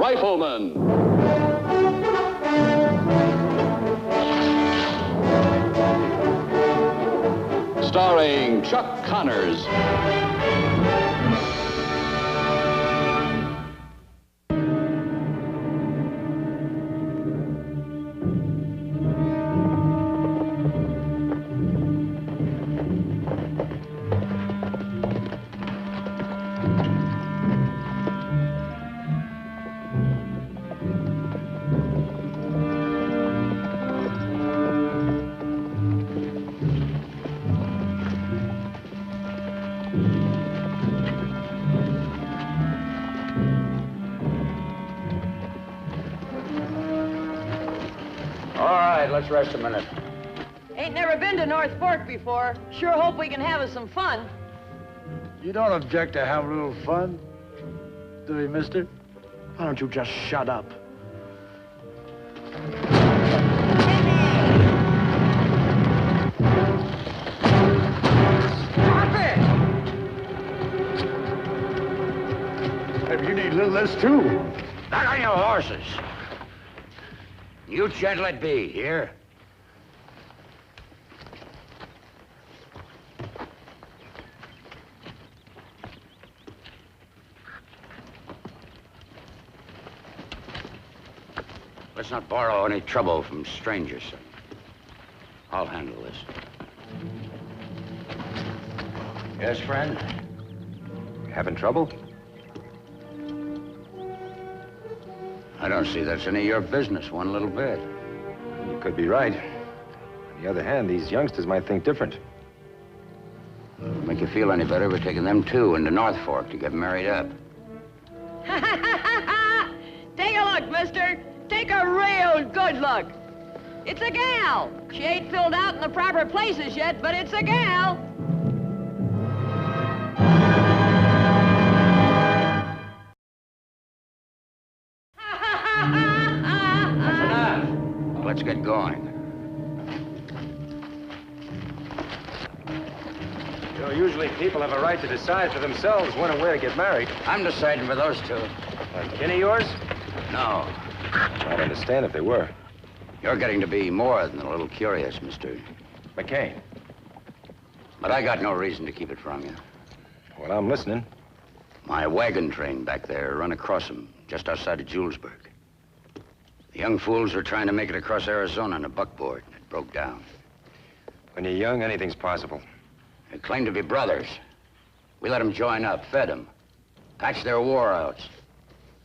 Rifleman. Starring Chuck Connors. Let's rest a minute. Ain't never been to North Fork before. Sure hope we can have us some fun. You don't object to have a little fun, do you, mister? Why don't you just shut up? Stop it! Maybe you need a little less, too. Not on your horses. You gentle it be, here. Let's not borrow any trouble from strangers, son. I'll handle this. Yes, friend? Having trouble? I don't see that's any of your business one little bit. You could be right. On the other hand, these youngsters might think different. Make you feel any better, we're taking them too into North Fork to get married up. Take a look, mister. Take a real good look. It's a gal. She ain't filled out in the proper places yet, but it's a gal. That's enough. Let's get going. You know, usually people have a right to decide for themselves when and where to get married. I'm deciding for those two. Kin of yours? No. I'd understand if they were. You're getting to be more than a little curious, Mr. McCain. But I got no reason to keep it from you. Well, I'm listening. My wagon train back there run across them just outside of Julesburg. The young fools were trying to make it across Arizona in a buckboard, and it broke down. When you're young, anything's possible. They claimed to be brothers. We let them join up, fed them, patched their war outs.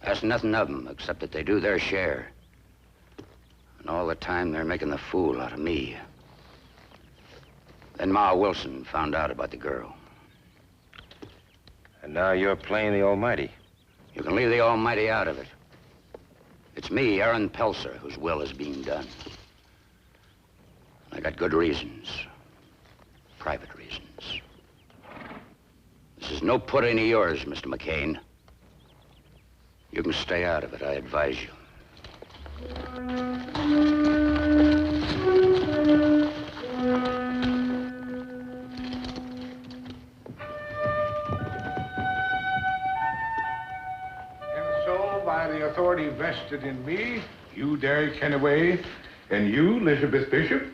Asked nothing of them except that they do their share. And all the time they're making the fool out of me. Then Ma Wilson found out about the girl. And now you're playing the Almighty. You can leave the Almighty out of it. It's me, Aaron Pelser, whose will is being done. I got good reasons. Private reasons. This is no put any of yours, Mr. McCain. You can stay out of it, I advise you. And so, by the authority vested in me, you, Derek Kennaway, and you, Elizabeth Bishop,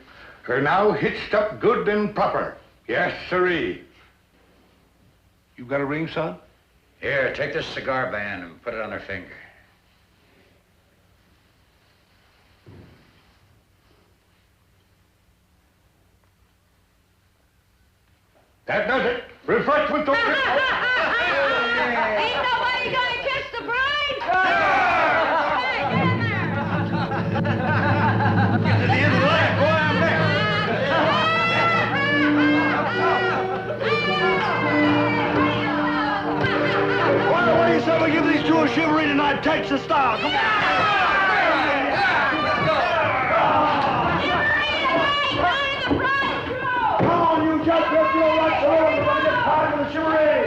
are now hitched up good and proper. Yes, sirree. You got a ring, son? Here, take this cigar band and put it on her finger. That does it. Refreshment over. Ain't nobody gonna kiss the bride? Hey, get in there. Get to the end of the line. Go out there. What do you say we give these two a Shivaree tonight? Takes the style. Come on. Come on, you just get your right through. We're going to get tired of the Shivaree.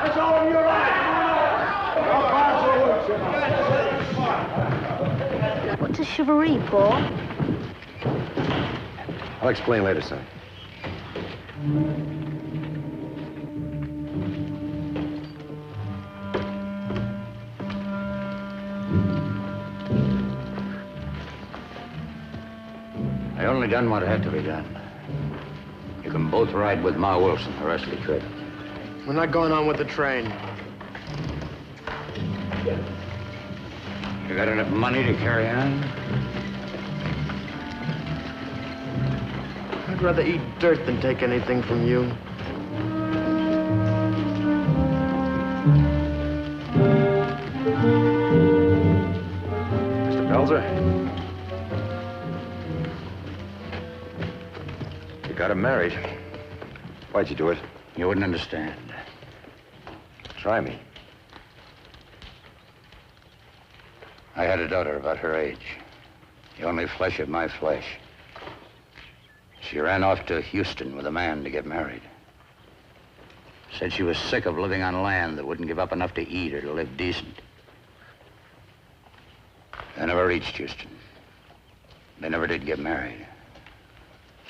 That's all in your right. What's a Shivaree, Paul? I'll explain later, son. only done what had to be done. You can both ride with Ma Wilson the rest of the trip. We're not going on with the train. You got enough money to carry on? I'd rather eat dirt than take anything from you. Mr. Pelzer? You got him married. Why'd you do it? You wouldn't understand. Try me. I had a daughter about her age. The only flesh of my flesh. She ran off to Houston with a man to get married. Said she was sick of living on land that wouldn't give up enough to eat or to live decent. They never reached Houston. They never did get married.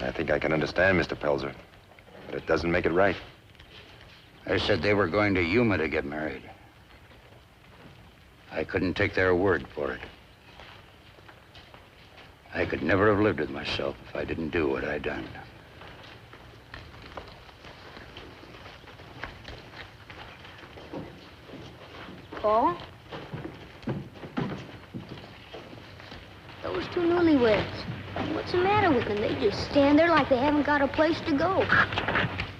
I think I can understand, Mr. Pelzer, but it doesn't make it right. They said they were going to Yuma to get married. I couldn't take their word for it. I could never have lived with myself if I didn't do what I'd done. Paul? Those two newlyweds. What's the matter with them? They just stand there like they haven't got a place to go.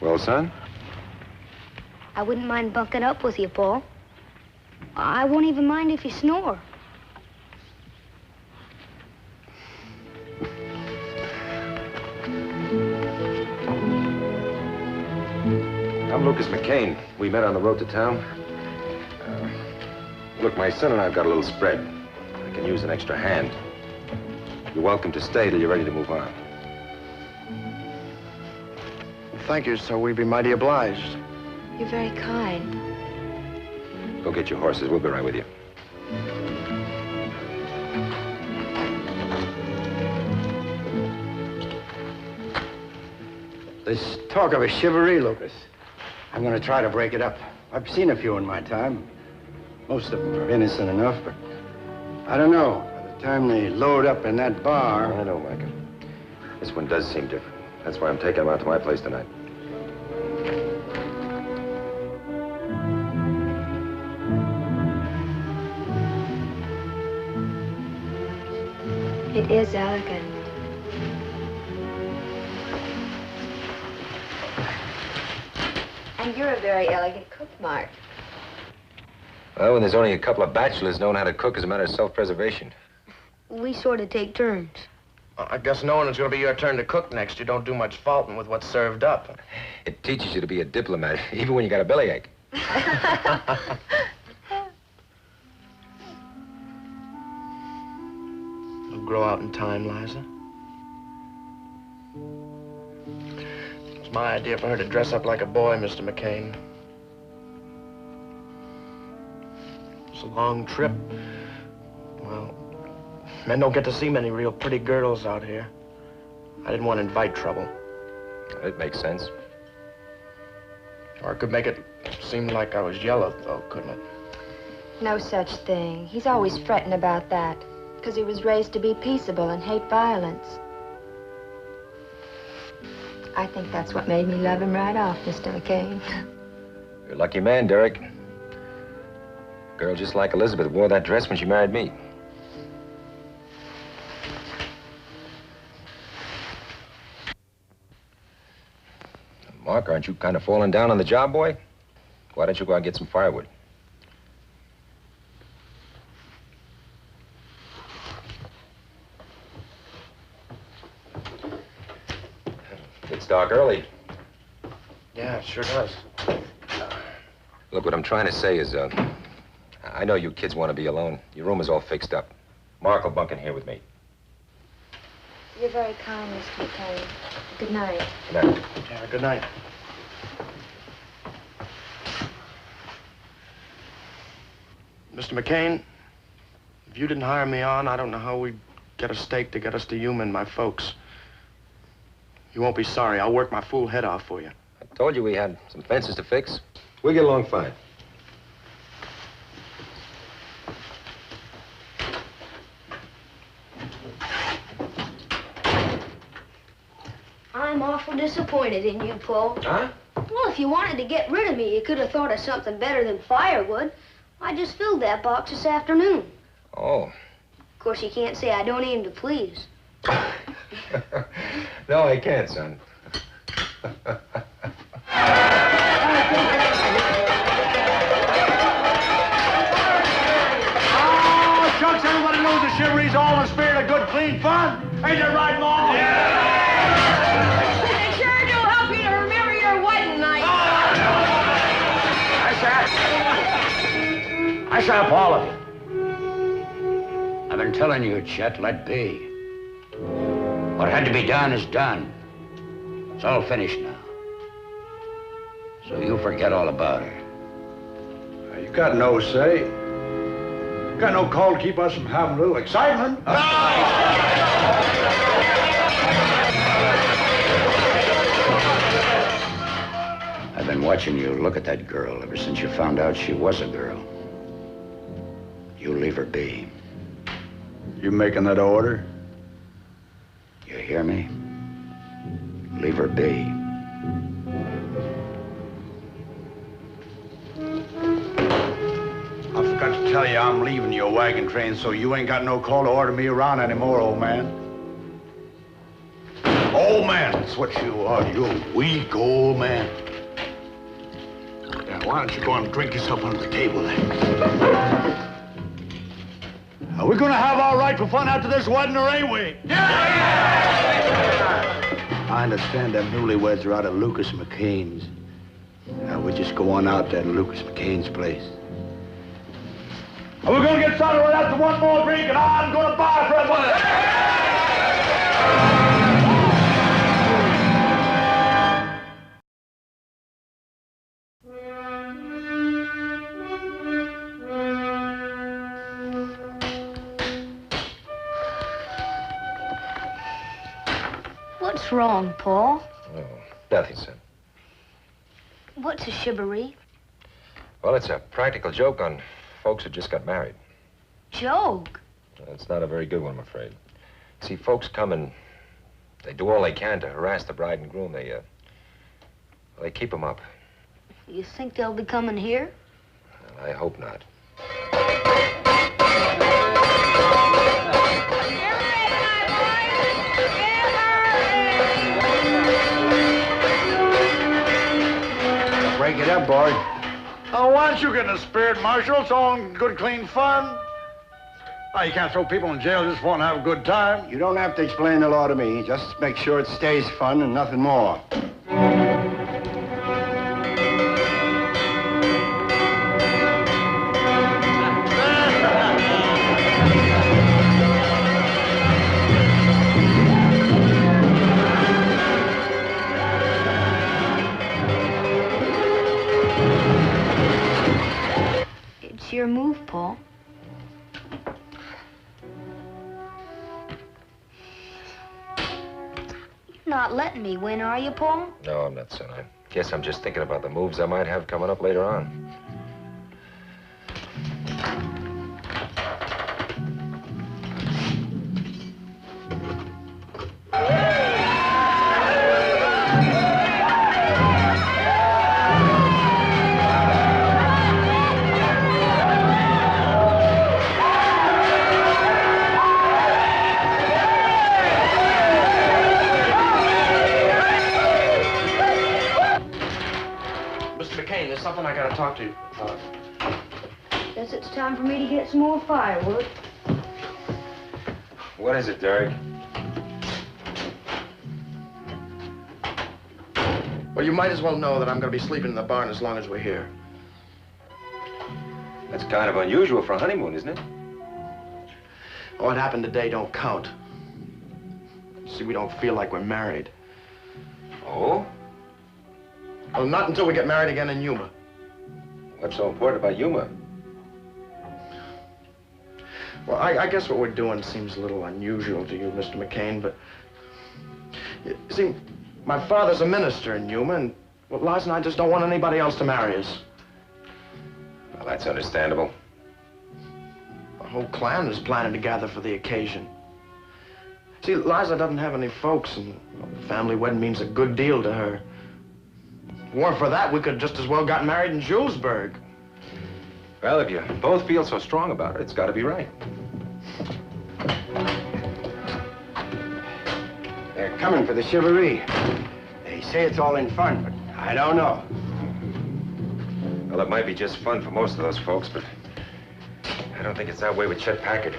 Well, son? I wouldn't mind bunking up with you, Paul. I won't even mind if you snore. I'm Lucas McCain. We met on the road to town. Look, my son and I have got a little spread. I can use an extra hand. You're welcome to stay till you're ready to move on. Thank you, sir. We'd be mighty obliged. You're very kind. Go get your horses. We'll be right with you. This talk of a Shivaree, Lucas. I'm going to try to break it up. I've seen a few in my time. Most of them are innocent enough, but I don't know. By the time they load up in that bar... I know, Micah. This one does seem different. That's why I'm taking him out to my place tonight. It is elegant. And you're a very elegant cook, Mark. Well, when there's only a couple of bachelors knowing how to cook as a matter of self-preservation. We sort of take turns. I guess knowing it's going to be your turn to cook next, you don't do much faulting with what's served up. It teaches you to be a diplomat, even when you got a bellyache. It'll grow out in time, Liza. It's my idea for her to dress up like a boy, Mr. McCain. It's a long trip. Well, men don't get to see many real pretty girls out here. I didn't want to invite trouble. It makes sense. Or it could make it seem like I was jealous, though, couldn't it? No such thing. He's always fretting about that, because he was raised to be peaceable and hate violence. I think that's what made me love him right off, Mr. McCain. You're a lucky man, Derek. A girl just like Elizabeth wore that dress when she married me. Mark, aren't you kind of falling down on the job, boy? Why don't you go out and get some firewood? It's dark early. Yeah, it sure does. Look, what I'm trying to say is, I know you kids want to be alone. Your room is all fixed up. Mark will bunk in here with me. You're very kind, Mr. McCain. Good night. Good night. Yeah, good night. Mr. McCain, if you didn't hire me on, I don't know how we'd get a stake to get us to Yuma and my folks. You won't be sorry. I'll work my fool head off for you. I told you we had some fences to fix. We'll get along fine. disappointed in you, Paul. Huh? Well, if you wanted to get rid of me, you could have thought of something better than firewood. I just filled that box this afternoon. Oh. Of course, you can't say I don't aim to please. No, I can't, son. Oh, shucks, everybody knows the Shivaree's all in the spirit of good, clean fun. Ain't that right, Mom? They sure do help you to remember your wedding night. I shot all of you. I've been telling you, Chet, let be. What had to be done is done. It's all finished now. So you forget all about her. You got no say. You got no call to keep us from having a little excitement. I've been watching you look at that girl ever since you found out she was a girl. You leave her be. You making that order? You hear me? Leave her be. I forgot to tell you I'm leaving your wagon train, so you ain't got no call to order me around anymore, old man. Old man, that's what you are. You're a weak old man. Now, why don't you go and drink yourself under the table then? Are we gonna have our right for fun after this wedding, or ain't we? Yeah! I understand them newlyweds are out of Lucas McCain's. Now, we just go on out there to Lucas McCain's place. Are we gonna get started right after one more drink, and I'm gonna buy for everyone? What's wrong, Paul? Oh, nothing, son. What's a Shivaree? Well, it's a practical joke on folks who just got married. Joke? It's not a very good one, I'm afraid. See, folks come and they do all they can to harass the bride and groom. They keep them up. You think they'll be coming here? Well, I hope not. Break it up, boy. Oh, why don't you get in the spirit, Marshal? It's all in good, clean fun. Oh, you can't throw people in jail just for want to have a good time. You don't have to explain the law to me. Just make sure it stays fun and nothing more. It's your move, Paul. You're not letting me win, are you, Paul? No, I'm not, son. I guess I'm just thinking about the moves I might have coming up later on. There's something I gotta talk to you about. Guess it's time for me to get some more firewood. What is it, Derek? Well, you might as well know that I'm gonna be sleeping in the barn as long as we're here. That's kind of unusual for a honeymoon, isn't it? What happened today don't count. See, we don't feel like we're married. Oh? Well, not until we get married again in Yuma. What's so important about Yuma? Well, I guess what we're doing seems a little unusual to you, Mr. McCain, but... You see, my father's a minister in Yuma, and, well, Liza and I just don't want anybody else to marry us. Well, that's understandable. The whole clan is planning to gather for the occasion. See, Liza doesn't have any folks, and a family wedding means a good deal to her. If it weren't for that, we could just as well got married in Julesburg. Well, if you both feel so strong about it, it's got to be right. They're coming for the Shivaree. They say it's all in fun, but I don't know. Well, it might be just fun for most of those folks, but I don't think it's that way with Chet Packard.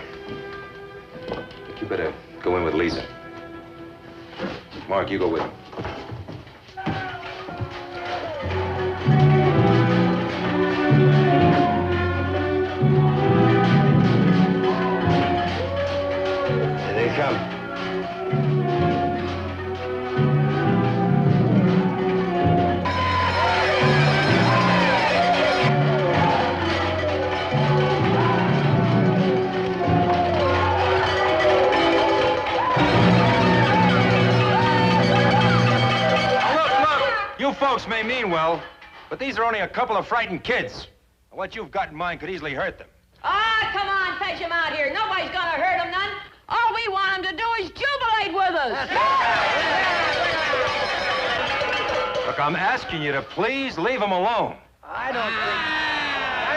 You better go in with Lisa. Mark, you go with him. Here they come. You folks may mean well, but these are only a couple of frightened kids. And what you've got in mind could easily hurt them. Ah, come on, fetch him out here. Nobody's gonna hurt him none. All we want him to do is jubilate with us. Look, I'm asking you to please leave them alone. I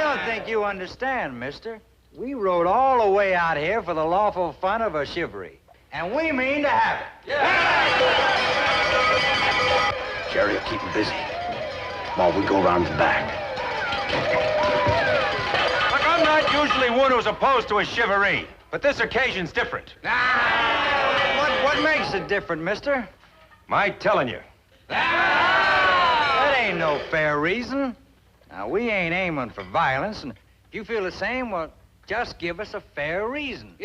don't think you understand, mister. We rode all the way out here for the lawful fun of a Shivaree. And we mean to have it. Jerry will keep him busy while we go around the back. Look, I'm not usually one who's opposed to a Shivaree, but this occasion's different. What makes it different, mister? My telling you. That ain't no fair reason. Now, we ain't aiming for violence, and if you feel the same, well, just give us a fair reason.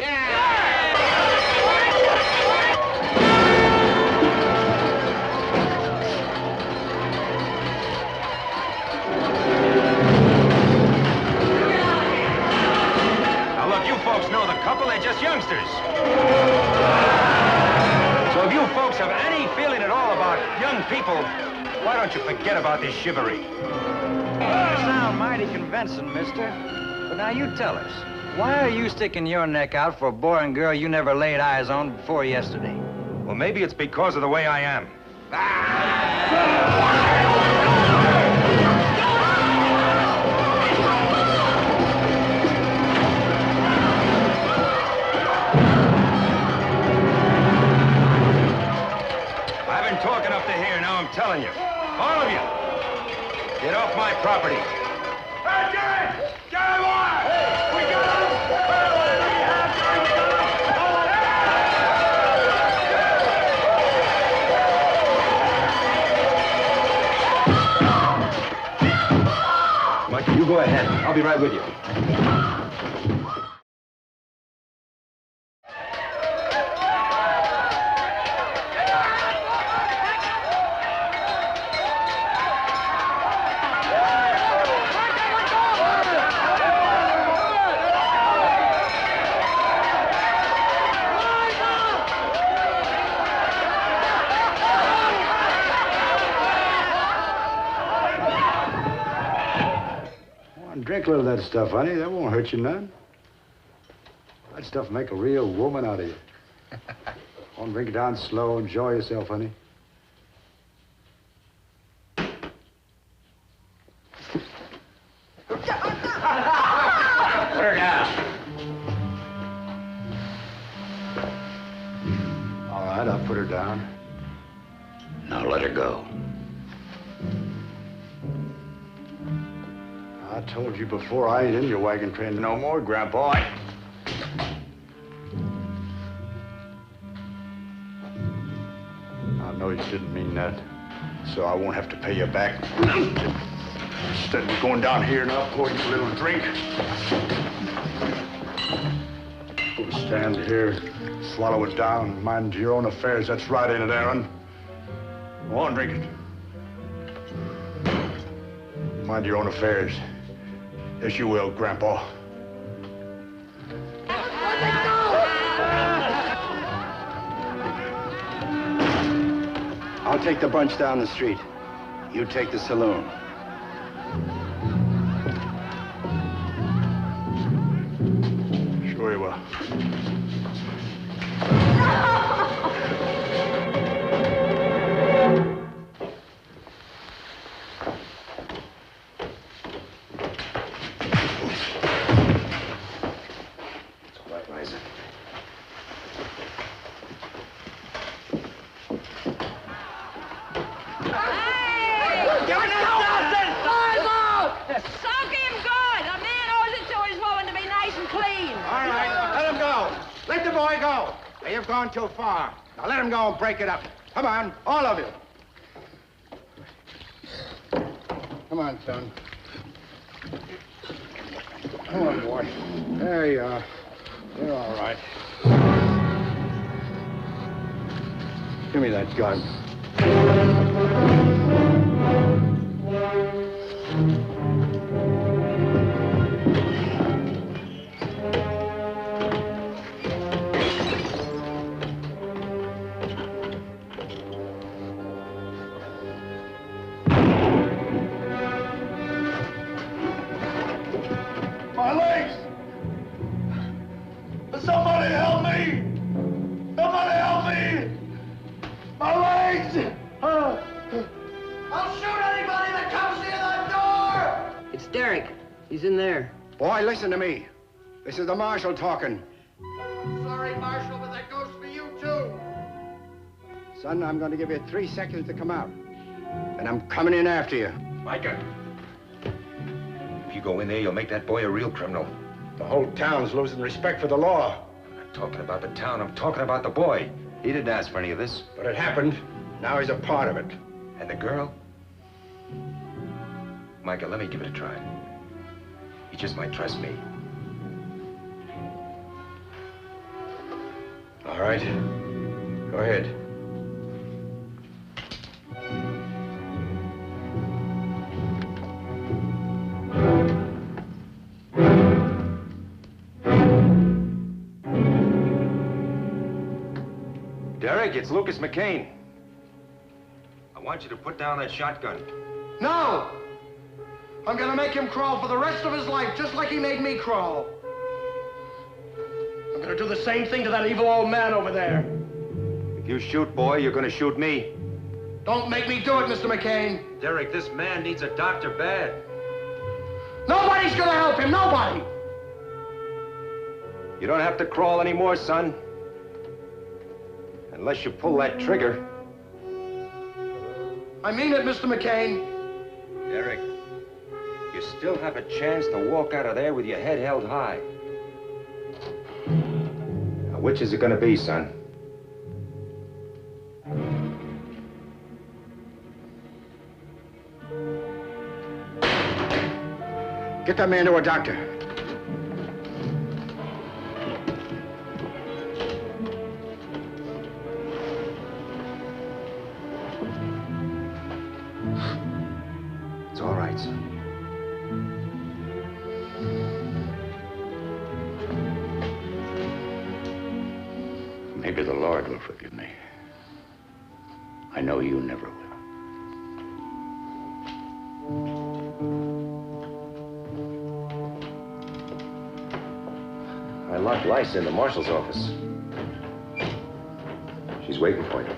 Folks know the couple, they're just youngsters. So if you folks have any feeling at all about young people, why don't you forget about this Shivaree? You sound mighty convincing, mister. But now you tell us, why are you sticking your neck out for a boy and girl you never laid eyes on before yesterday? Well, maybe it's because of the way I am. Talking up to here, now I'm telling you. All of you, get off my property. Hey, Jerry! Jerry, boy! We got him! Mike, you go ahead. I'll be right with you. Drink a little of that stuff, honey. That won't hurt you none. That stuff make a real woman out of you. Go on, drink it down slow. Enjoy yourself, honey. Put her down. All right, I'll put her down. Now let her go. I told you before, I ain't in your wagon train no more, Grandpa. I know you didn't mean that, so I won't have to pay you back. Instead of going down here and I'll pour you a little drink. Go stand here, swallow it down, mind your own affairs. That's right, ain't it, Aaron? Go on, drink it. Mind your own affairs. Yes, you will, Grandpa. I'll take the bunch down the street. You take the saloon. Sure you will. Now, you've gone too far. Now, let him go and break it up. Come on, all of you. Come on, son. Come on, boy. There you are. You're all right. Give me that gun. My legs! Somebody help me! Somebody help me! My legs! I'll shoot anybody that comes near that door! It's Derek. He's in there. Boy, listen to me. This is the marshal talking. Sorry, Marshal, but that goes for you, too. Son, I'm going to give you 3 seconds to come out. And I'm coming in after you. Micah. If you go in there, you'll make that boy a real criminal. The whole town's losing respect for the law. I'm not talking about the town. I'm talking about the boy. He didn't ask for any of this. But it happened. Now he's a part of it. And the girl? Micah, let me give it a try. You just might trust me. All right. Go ahead. Derek, it's Lucas McCain. I want you to put down that shotgun. No! I'm gonna make him crawl for the rest of his life, just like he made me crawl. I'm gonna do the same thing to that evil old man over there. If you shoot, boy, you're gonna shoot me. Don't make me do it, Mr. McCain. Derek, this man needs a doctor bad. Nobody's gonna help him, nobody! You don't have to crawl anymore, son. Unless you pull that trigger. I mean it, Mr. McCain. Derek, you still have a chance to walk out of there with your head held high. Now, which is it gonna be, son? Get that man to a doctor. It's all right, son. Maybe the Lord will forgive me. I know you never will. I locked Lysa in the marshal's office. She's waiting for you.